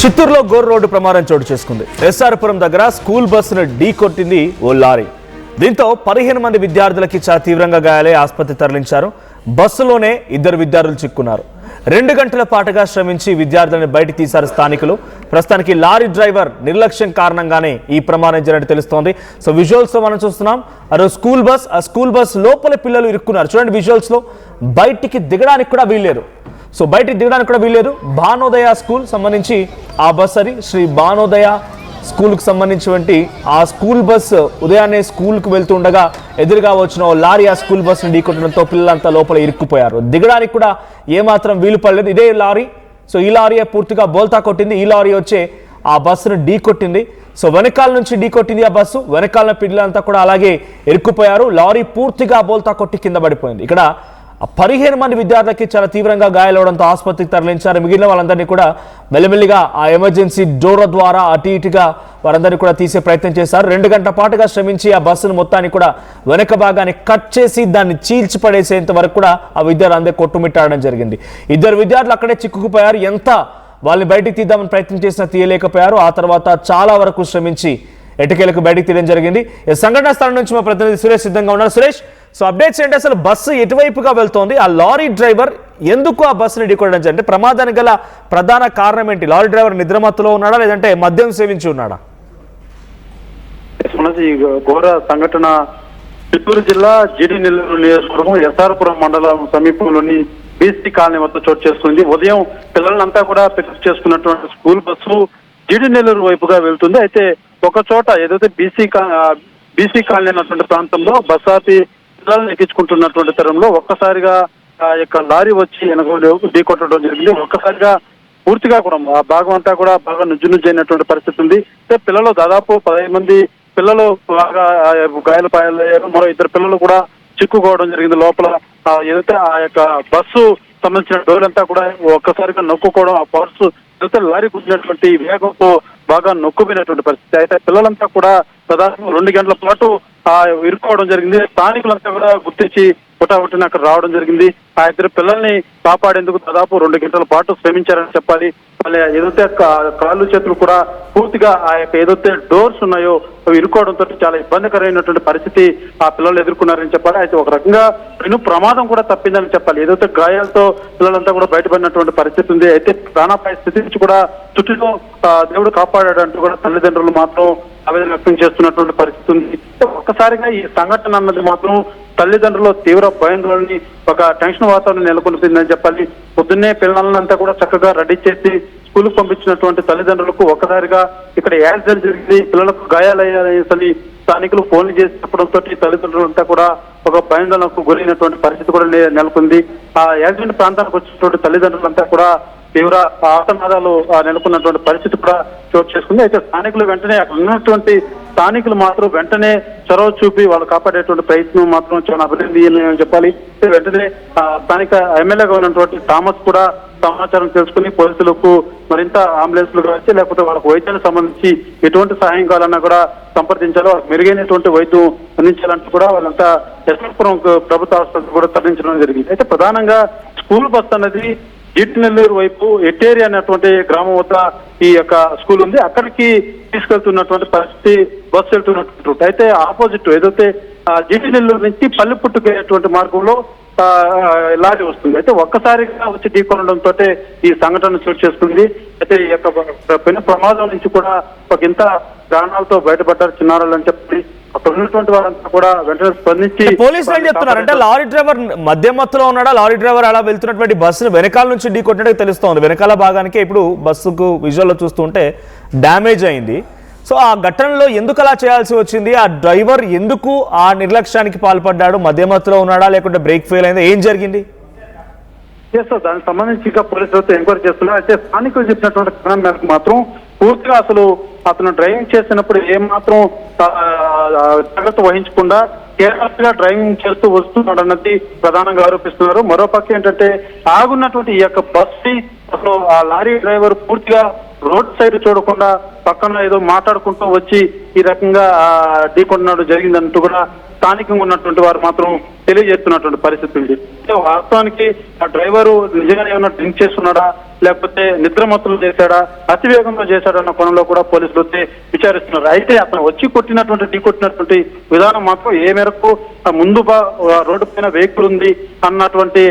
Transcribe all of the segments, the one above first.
చిత్తూరులో గోర్ రోడ్డు ప్రమాదం చోటు చేసుకుంది. ఎస్ఆర్పురం దగ్గర స్కూల్ బస్సును ఢీ కొట్టింది ఓ లారీ. దీంతో 15 మంది విద్యార్థులకి చాలా తీవ్రంగా గాయాలై ఆసుపత్రి తరలించారు. బస్సులోనే 2 విద్యార్థులు చిక్కున్నారు. 2 గంటల పాటుగా శ్రమించి విద్యార్థులను బయటికి తీశారు స్థానికులు. ప్రస్తుతానికి లారీ డ్రైవర్ నిర్లక్ష్యం కారణంగానే ఈ ప్రమాదం జరిగినట్టు తెలుస్తోంది. సో విజువల్స్ లో మనం చూస్తున్నాం, అదో స్కూల్ బస్ లోపల పిల్లలు ఇరుక్కున్నారు. చూడండి విజువల్స్ లో, బయటికి దిగడానికి కూడా వీల్లేదు. సో బయటికి దిగడానికి కూడా వీల్లేదు. భానోదయ స్కూల్ సంబంధించి ఆ బస్ అది శ్రీ భానోదయ స్కూల్కి సంబంధించినటువంటి ఆ స్కూల్ బస్సు ఉదయాన్నే స్కూల్కి వెళ్తుండగా ఎదురుగా వచ్చిన లారీ ఆ స్కూల్ బస్సును ఢీకొట్టడంతో పిల్లలంతా లోపల ఇరుక్కుపోయారు. దిగడానికి కూడా ఏమాత్రం వీలు పడలేదు. ఇదే లారీ, సో ఈ లారీయే పూర్తిగా బోల్తా కొట్టింది. ఈ లారీ వచ్చే ఆ బస్సును ఢీకొట్టింది. సో వెనకాల నుంచి ఢీకొట్టింది ఆ బస్సు. వెనకాల పిల్లలంతా కూడా అలాగే ఇరుక్కుపోయారు. లారీ పూర్తిగా బోల్తా కొట్టి కింద పడిపోయింది. ఇక్కడ 15 మంది విద్యార్థులకి చాలా తీవ్రంగా గాయాలవడంతో ఆసుపత్రికి తరలించారు. మిగిలిన వాళ్ళందరినీ కూడా మెల్లిమెల్లిగా ఆ ఎమర్జెన్సీ డోర్ల ద్వారా అటు ఇటుగా వారందరినీ కూడా తీసే ప్రయత్నం చేశారు. 2 గంటల పాటుగా శ్రమించి ఆ బస్సును మొత్తాన్ని కూడా వెనక భాగాన్ని కట్ చేసి దాన్ని చీల్చి పడేసేంత వరకు కూడా ఆ విద్యార్థులందరూ కొట్టుమిట్టాడడం జరిగింది. 2 విద్యార్థులు అక్కడే చిక్కుకుపోయారు. ఎంత వాళ్ళని బయటికి తీద్దామని ప్రయత్నం చేసినా తీయలేకపోయారు. ఆ తర్వాత చాలా వరకు శ్రమించి ఎటకేలకు బయటికి తీయడం జరిగింది. సంఘటనా స్థలం నుంచి మా ప్రతినిధి సురేష్ సిద్ధంగా ఉన్నారు. సురేష్, సో అప్డేట్స్ ఏంటి? అసలు బస్సు ఎటువైపుగా వెళ్తోంది? ఆ లారీ డ్రైవర్ ఎందుకు ఆ బస్సుని ఢీకొట్టడం జరిగింది? ప్రమాదానికి గల ప్రధాన కారణం ఏంటి? లారీ డ్రైవర్ నిద్రమత్తులో ఉన్నాడా, లేదంటే మద్యం సేవించి ఉన్నాడా? ఘోర సంఘటన చిత్తూరు జిల్లా జీడి నెల్లూరు నియోజకవర్గం ఎస్ఆర్పురం మండలం సమీపంలోని బీసీ కాలనీ వద్ద చోటు చేసుకుంది. ఉదయం పిల్లలంతా కూడా పికప్ చేసుకున్నటువంటి స్కూల్ బస్సు జీడి నెల్లూరు వైపుగా వెళ్తుంది. అయితే ఒక చోట ఏదైతే బీసీ కాలనీ అన్నటువంటి ప్రాంతంలో బస్ ఆపి పిల్లలను ఎక్కించుకుంటున్నటువంటి తరంలో ఒక్కసారిగా ఆ యొక్క లారీ వచ్చి వెనక ఢీకొట్టడం జరిగింది. ఒక్కసారిగా పూర్తిగా కూడా ఆ భాగం అంతా కూడా బాగా నుజ్జు అయినటువంటి పరిస్థితి ఉంది. అయితే పిల్లలు దాదాపు 15 మంది పిల్లలు బాగా గాయాలు పాయాలయ్యారు. మరో 2 పిల్లలు కూడా చిక్కుకోవడం జరిగింది. లోపల ఏదైతే ఆ యొక్క బస్సు సంబంధించిన డోర్ అంతా కూడా ఒక్కసారిగా నొక్కుకోవడం, ఆ పర్సు ఏదైతే లారీ కూర్చున్నటువంటి వేగంతో బాగా నొక్కుపోయినటువంటి పరిస్థితి. అయితే పిల్లలంతా కూడా దాదాపు 2 గంటల పాటు ఇరుక్కోవడం జరిగింది. స్థానికులంతా కూడా గుర్తించి పుట్టాపుట్టిన అక్కడ రావడం జరిగింది. ఆ 2 పిల్లల్ని కాపాడేందుకు దాదాపు 2 గంటల పాటు శ్రమించారని చెప్పాలి. మళ్ళీ ఏదైతే కాళ్ళు చేతులు కూడా పూర్తిగా ఆ యొక్క ఏదైతే డోర్స్ ఉన్నాయో అవి ఇరుక్కోవడంతో చాలా ఇబ్బందికరమైనటువంటి పరిస్థితి ఆ పిల్లలు ఎదుర్కొన్నారని చెప్పాలి. అయితే ఒక రకంగా ప్రమాదం కూడా తప్పిందని చెప్పాలి. ఏదైతే గాయాలతో పిల్లలంతా కూడా బయటపడినటువంటి పరిస్థితి ఉంది. అయితే ప్రాణాపాయ స్థితి నుంచి కూడా చుట్టూ దేవుడు కాపాడాడంటూ కూడా తల్లిదండ్రులు మాత్రం ఆవేదన వ్యక్తం చేస్తున్నటువంటి పరిస్థితి ఉంది. ఒక్కసారిగా ఈ సంఘటన అన్నది మాత్రం తల్లిదండ్రులు తీవ్ర భయాందోళనని, ఒక టెన్షన్ వాతావరణం నెలకొల్పిందని చెప్పాలి. పొద్దున్నే పిల్లలంతా కూడా చక్కగా రెడీ చేసి స్కూల్కి పంపించినటువంటి తల్లిదండ్రులకు ఒక్కసారిగా ఇక్కడ యాక్సిడెంట్ జరిగింది, పిల్లలకు గాయాలయ్యాయని స్థానికులు ఫోన్లు చేసి చెప్పడంతో తల్లిదండ్రులంతా కూడా ఒక భయాందోళనకు గురైనటువంటి పరిస్థితి కూడా నెలకొంది. ఆ యాక్సిడెంట్ ప్రాంతానికి వచ్చినటువంటి తల్లిదండ్రులంతా కూడా తీవ్ర ఆతనాదాలు నెలకొన్నటువంటి పరిస్థితి కూడా చోటు చేసుకుంది. అయితే స్థానికులు వెంటనే అక్కడ ఉన్నటువంటి స్థానికులు మాత్రం వెంటనే చొరవ చూపి వాళ్ళు కాపాడేటువంటి ప్రయత్నం మాత్రం చాలా అభినందనీయమని చెప్పాలి. వెంటనే స్థానిక ఎమ్మెల్యేగా ఉన్నటువంటి థామస్ కూడా సమాచారం తెలుసుకుని పోలీసులకు మరింత అంబులెన్స్లు కావచ్చు, లేకపోతే వాళ్ళకు వైద్యానికి సంబంధించి ఎటువంటి సహాయం కావాలన్నా కూడా సంప్రదించాలో, మెరుగైనటువంటి వైద్యం అందించాలంటూ కూడా వాళ్ళంతా ఎస్ఆర్పురం ప్రభుత్వ ఆసుపత్రి కూడా తరలించడం జరిగింది. అయితే ప్రధానంగా స్కూల్ బస్ అనేది జీడి నెల్లూరు వైపు ఎట్టేరి అనేటువంటి గ్రామం వద్ద ఈ యొక్క స్కూల్ ఉంది. అక్కడికి తీసుకెళ్తున్నటువంటి పరిస్థితి బస్సు వెళ్తున్నటువంటి రూట్. అయితే ఆపోజిట్ ఏదైతే జీడి నెల్లూరు నుంచి పల్లిపుట్టుకునేటువంటి మార్గంలో లారీ వస్తుంది. అయితే ఒక్కసారిగా వచ్చి ఢీకొనడంతో ఈ సంఘటన చోటు చేసుకుంది. అయితే ఈ యొక్క ప్రమాదం నుంచి కూడా ఒక ఇంత ప్రాణాలతో బయటపడ్డారు చిన్నారులు అని చెప్పి అక్కడ ఉన్నటువంటి వారంతా కూడా వెంటనే స్పందించి పోలీసులు ఏం చెప్తున్నారు అంటే లారీ డ్రైవర్ మధ్యమత్తులో ఉన్నాడా? లారీ డ్రైవర్ అలా వెళ్తున్నటువంటి బస్సును వెనకాల నుంచి ఢీకొట్టినట్టు తెలుస్తోంది. వెనకాల భాగానికి ఇప్పుడు బస్సుకు విజువల్లో చూస్తుంటే డ్యామేజ్ అయింది. సో ఆ ఘటనలో ఎందుకు అలా చేయాల్సి వచ్చింది? ఆ డ్రైవర్ ఎందుకు ఆ నిర్లక్ష్యానికి పాల్పడ్డాడు? మధ్యమత్తులో ఉన్నాడా, లేకుంటే బ్రేక్ ఫెయిల్ అయిందా? ఏం జరిగింది? దానికి సంబంధించి ఇంకా పోలీసులతో ఎంక్వైరీ చేస్తున్నారు. అయితే స్థానికులు చెప్పినటువంటి కారణం మేరకు మాత్రం పూర్తిగా అతను డ్రైవింగ్ చేసినప్పుడు ఏమాత్రం జాగ్రత్త వహించకుండా కేర్లెస్ గా డ్రైవింగ్ చేస్తూ వస్తున్నాడు అన్నది ప్రధానంగా ఆరోపిస్తున్నారు. మరోపక్క ఏంటంటే ఆగున్నటువంటి ఈ యొక్క బస్సు అసలు ఆ లారీ డ్రైవర్ పూర్తిగా రోడ్ సైడ్ చూడకుండా పక్కన ఏదో మాట్లాడుకుంటూ వచ్చి ఈ రకంగా ఢీకొన్నాడు జరిగిందంటూ కూడా స్థానికంగా ఉన్నటువంటి వారు మాత్రం తెలియజేస్తున్నటువంటి పరిస్థితి ఉంది. వాస్తవానికి ఆ డ్రైవరు నిజంగానే ఏమన్నా డ్రింక్ చేస్తున్నాడా లేకపోతే నిద్రమత్తులు చేశాడా, అతివేగంలో చేశాడా అన్న కోణంలో కూడా పోలీసులు వచ్చి విచారిస్తున్నారు. అయితే అతను వచ్చి ఢీ కొట్టినటువంటి విధానం మాత్రం ఏ మేరకు ముందు రోడ్డు పైన వెహికల్ ఉంది అన్నటువంటి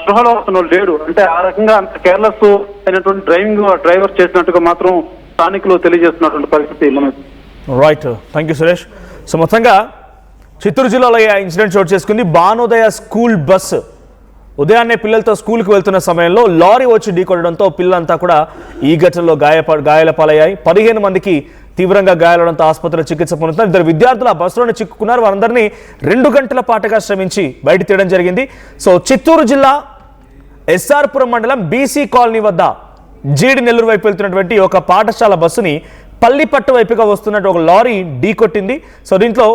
స్పృహలో అతను లేడు. అంటే ఆ రకంగా అంత కేర్లెస్ అయినటువంటి డ్రైవర్ చేసినట్టుగా మాత్రం స్థానికులు తెలియజేస్తున్నటువంటి పరిస్థితి మనకు. Right, thank you Suresh. So మొత్తంగా చిత్తూరు జిల్లాలో ఇన్సిడెంట్ చోటు చేసుకుంది. భానోదయ స్కూల్ బస్సు ఉదయాన్నే పిల్లలతో స్కూల్కి వెళ్తున్న సమయంలో లారీ వచ్చి ఢీకొట్టడంతో పిల్లలంతా కూడా ఈ ఘటనలో గాయాల పాలయ్యాయి. 15 మందికి తీవ్రంగా గాయాలవడంతో ఆసుపత్రిలో చికిత్స పొందుతున్నారు. 2 విద్యార్థులు ఆ బస్సులోనే చిక్కుకున్నారు. వారందరినీ 2 గంటల పాటుగా శ్రమించి బయట తీయడం జరిగింది. సో చిత్తూరు జిల్లా ఎస్ఆర్పురం మండలం బీసీ కాలనీ వద్ద జీడి నెల్లూరు వైపు వెళ్తున్నటువంటి ఒక పాఠశాల బస్సుని పల్లిపట్టు వైపుగా వస్తున్నట్టు ఒక లారీ ఢీకొట్టింది. సో దీంట్లో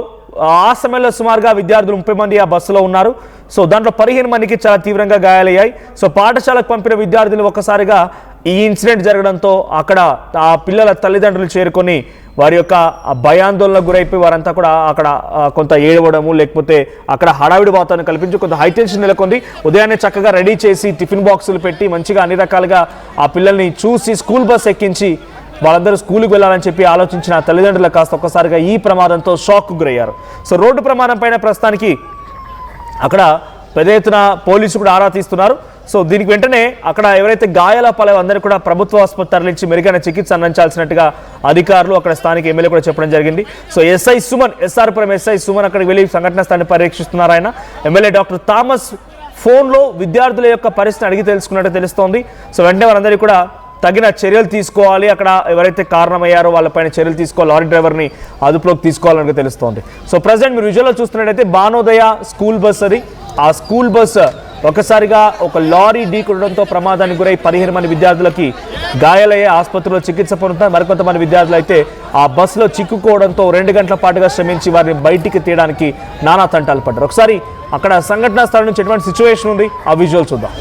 ఆ సమయంలో సుమారుగా విద్యార్థులు 30 మంది ఆ బస్సులో ఉన్నారు. సో దాంట్లో 15 మందికి చాలా తీవ్రంగా గాయాలయ్యాయి. సో పాఠశాలకు పంపిన విద్యార్థులు ఒక్కసారిగా ఈ ఇన్సిడెంట్ జరగడంతో అక్కడ ఆ పిల్లల తల్లిదండ్రులు చేరుకొని వారి యొక్క భయాందోళనకు గురైపోయి వారంతా కూడా అక్కడ కొంత ఏడవడము, లేకపోతే అక్కడ హడావిడి వాతావరణం కల్పించి కొంత హైటెన్షన్ నెలకొంది. ఉదయాన్నే చక్కగా రెడీ చేసి టిఫిన్ బాక్సులు పెట్టి మంచిగా అన్ని రకాలుగా ఆ పిల్లల్ని చూసి స్కూల్ బస్ ఎక్కించి వాళ్ళందరూ స్కూల్కి వెళ్ళాలని చెప్పి ఆలోచించిన తల్లిదండ్రులు కాస్త ఒక్కసారిగా ఈ ప్రమాదంతో షాక్కు గురయ్యారు. సో రోడ్డు ప్రమాదం పైన ప్రస్తుతానికి అక్కడ పెద్ద ఎత్తున పోలీసులు కూడా ఆరా తీస్తున్నారు. సో దీనికి వెంటనే అక్కడ ఎవరైతే గాయాల పాలయ్యో అందరూ కూడా ప్రభుత్వ ఆసుపత్రి తరలించి మెరుగైన చికిత్స అందించాల్సినట్టుగా అధికారులు అక్కడ స్థానిక ఎమ్మెల్యే కూడా చెప్పడం జరిగింది. So SI Suman, SR Puram SI Suman అక్కడికి వెళ్ళి సంఘటన స్థానాన్ని పరీక్షిస్తున్నారు. ఆయన ఎమ్మెల్యే డాక్టర్ థామస్ ఫోన్లో విద్యార్థుల యొక్క పరిస్థితిని అడిగి తెలుసుకున్నట్టు తెలుస్తోంది. సో వెంటనే వారందరికీ కూడా తగిన చర్యలు తీసుకోవాలి, అక్కడ ఎవరైతే కారణమయ్యారో వాళ్ళపైన చర్యలు తీసుకోవాలి, లారీ డ్రైవర్ని అదుపులోకి తీసుకోవాలని తెలుస్తోంది. సో ప్రజెంట్ మీరు విజువల్లో చూస్తున్నట్టయితే భానోదయ స్కూల్ బస్ అది. ఆ స్కూల్ బస్ ఒకసారిగా ఒక లారీ ఢీకొనడంతో ప్రమాదానికి గురై 15 మంది విద్యార్థులకి గాయాలయ్యే ఆసుపత్రిలో చికిత్స పొందుతారు. మరికొంతమంది విద్యార్థులు అయితే ఆ బస్సులో చిక్కుకోవడంతో 2 గంటల పాటుగా శ్రమించి వారిని బయటికి తీయడానికి నానా తంటాలు పడ్డారు. ఒకసారి అక్కడ సంఘటనా స్థలం నుంచి ఎటువంటి సిచ్యువేషన్ ఉంది ఆ విజువల్ చూద్దాం.